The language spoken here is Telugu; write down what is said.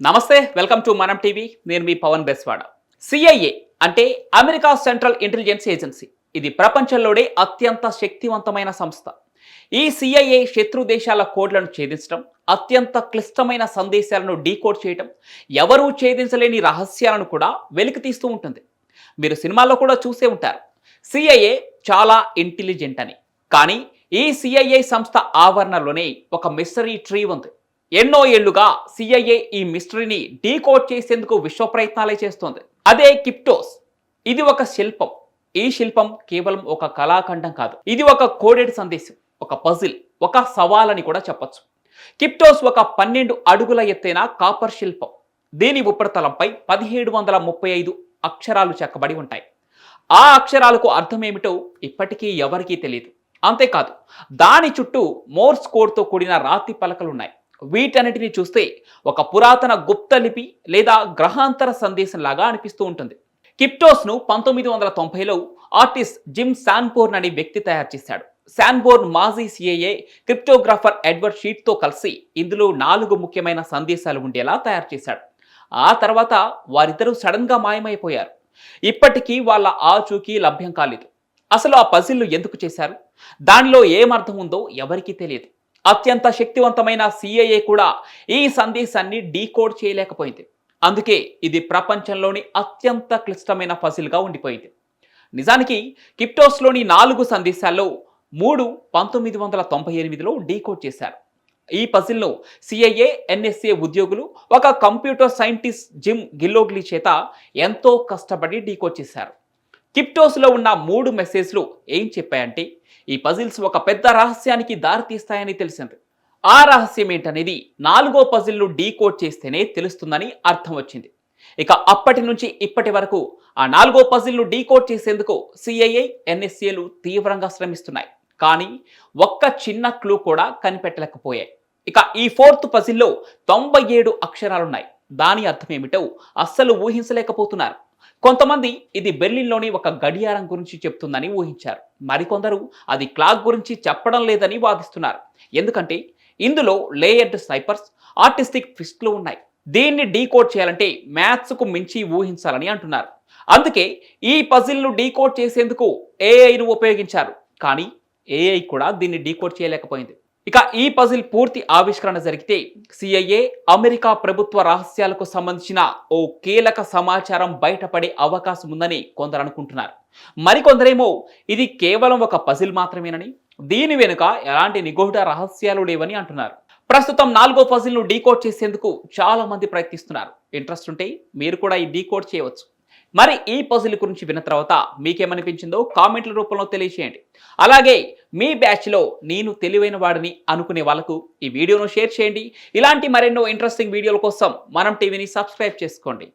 నమస్తే, వెల్కమ్ టు మనం టీవీ. నేను మీ పవన్ బెస్వాడ. సిఐఏ అంటే అమెరికా సెంట్రల్ ఇంటెలిజెన్స్ ఏజెన్సీ. ఇది ప్రపంచంలోనే అత్యంత శక్తివంతమైన సంస్థ. ఈ సిఐఏ శత్రు దేశాల కోడ్లను ఛేదించడం, అత్యంత క్లిష్టమైన సందేశాలను డీకోడ్ చేయడం, ఎవరూ ఛేదించలేని రహస్యాలను కూడా వెలికి తీస్తూ ఉంటుంది. మీరు సినిమాల్లో కూడా చూసే ఉంటారు, సిఐఏ చాలా ఇంటెలిజెంట్ అని. కానీ ఈ సిఐఏ సంస్థ ఆవరణలోనే ఒక మిస్టరీ ట్రీ ఉంది. ఎన్నో ఏళ్లుగా సిఐఏ ఈ మిస్టరీని డీకోడ్ చేసేందుకు విశ్వ ప్రయత్నాలే చేస్తోంది. అదే కిప్టోస్. ఇది ఒక శిల్పం. ఈ శిల్పం కేవలం ఒక కళాఖండం కాదు, ఇది ఒక కోడెడ్ సందేశం, ఒక పజిల్, ఒక సవాల్ అని కూడా చెప్పొచ్చు. కిప్టోస్ ఒక 12 అడుగుల ఎత్తైన కాపర్ శిల్పం. దీని ఉపరితలంపై 1735 అక్షరాలు చెక్కబడి ఉంటాయి. ఆ అక్షరాలకు అర్థమేమిటో ఇప్పటికీ ఎవరికీ తెలియదు. అంతేకాదు, దాని చుట్టూ మోర్స్ కోడ్తో కూడిన రాతి పలకలున్నాయి. వీటన్నిటిని చూస్తే ఒక పురాతన గుప్త లిపి లేదా గ్రహాంతర సందేశంలాగా అనిపిస్తూ ఉంటుంది. కిప్టోస్ను 1990లో ఆర్టిస్ట్ జిమ్ శాన్బోర్న్ అనే వ్యక్తి తయారు చేశాడు. శాన్బోర్న్ మాజీ సిఐఏ క్రిప్టోగ్రాఫర్ ఎడ్వర్డ్ షీట్తో కలిసి ఇందులో 4 ముఖ్యమైన సందేశాలు ఉండేలా తయారు చేశాడు. ఆ తర్వాత వారిద్దరూ సడన్గా మాయమైపోయారు. ఇప్పటికీ వాళ్ళ ఆచూకీ లభ్యం కాలేదు. అసలు ఆ పజిల్ను ఎందుకు చేశారు, దానిలో ఏమర్థం ఉందో ఎవరికీ తెలియదు. అత్యంత శక్తివంతమైన సిఐఏ కూడా ఈ సందేశాన్ని డీకోడ్ చేయలేకపోయింది. అందుకే ఇది ప్రపంచంలోని అత్యంత క్లిష్టమైన పజిల్గా ఉండిపోయింది. నిజానికి కిప్టోస్లోని 4 సందేశాల్లో 3 1998లో డీకోడ్ చేశారు. ఈ పజిల్ను సిఐఏ, ఎన్ఎస్ఏ ఉద్యోగులు, ఒక కంప్యూటర్ సైంటిస్ట్ జిమ్ గిల్లోగ్లీ చేత ఎంతో కష్టపడి డీకోడ్ చేశారు. కిప్టోస్లో ఉన్న 3 మెసేజ్లు ఏం చెప్పాయంటే, ఈ పజిల్స్ ఒక పెద్ద రహస్యానికి దారితీస్తాయని తెలిసింది. ఆ రహస్యం ఏంటనేది 4వ పజిల్ను డీకోడ్ చేస్తేనే తెలుస్తుందని అర్థం వచ్చింది. ఇక అప్పటి నుంచి ఇప్పటి వరకు ఆ 4వ పజిల్ను డీకోడ్ చేసేందుకు సిఐఏ, ఎన్ఎస్ఏలు తీవ్రంగా శ్రమిస్తున్నాయి. కానీ ఒక్క చిన్న క్లూ కూడా కనిపెట్టలేకపోయాయి. ఇక ఈ 4th పజిల్లో 97 అక్షరాలున్నాయి. దాని అర్థం ఏమిటో అస్సలు ఊహించలేకపోతున్నారు. కొంతమంది ఇది బెర్లిన్లోని ఒక గడియారం గురించి చెప్తుందని ఊహించారు. మరికొందరు అది క్లాక్ గురించి చెప్పడం లేదని వాదిస్తున్నారు. ఎందుకంటే ఇందులో లేయర్డ్ సైపర్స్, ఆర్టిస్టిక్ ట్విస్ట్లు ఉన్నాయి. దీన్ని డీకోడ్ చేయాలంటే మ్యాథ్స్కు మించి ఊహించాలని అంటున్నారు. అందుకే ఈ పజిల్ను డీకోడ్ చేసేందుకు ఏఐను ఉపయోగించారు. కానీ ఏఐ కూడా దీన్ని డీకోడ్ చేయలేకపోయింది. ఇక ఈ పజిల్ పూర్తి ఆవిష్కరణ జరిగితే సిఐఏ, అమెరికా ప్రభుత్వ రహస్యాలకు సంబంధించిన ఓ కీలక సమాచారం బయటపడే అవకాశం ఉందని కొందరు అనుకుంటున్నారు. మరికొందరేమో ఇది కేవలం ఒక పజిల్ మాత్రమేనని, దీని వెనుక ఎలాంటి నిగూఢ రహస్యాలు లేవని అంటున్నారు. ప్రస్తుతం 4వ పజిల్ను డీకోడ్ చేసేందుకు చాలా మంది ప్రయత్నిస్తున్నారు. ఇంట్రెస్ట్ ఉంటే మీరు కూడా ఈ డీకోడ్ చేయవచ్చు. మరి ఈ పజిల్ గురించి విన్న తర్వాత మీకేమనిపించిందో కామెంట్ల రూపంలో తెలియజేయండి. అలాగే మీ బ్యాచ్లో నేను తెలివైన వాడిని అనుకునే వాళ్ళకు ఈ వీడియోను షేర్ చేయండి. ఇలాంటి మరెన్నో ఇంట్రెస్టింగ్ వీడియోల కోసం మనం టీవీని సబ్స్క్రైబ్ చేసుకోండి.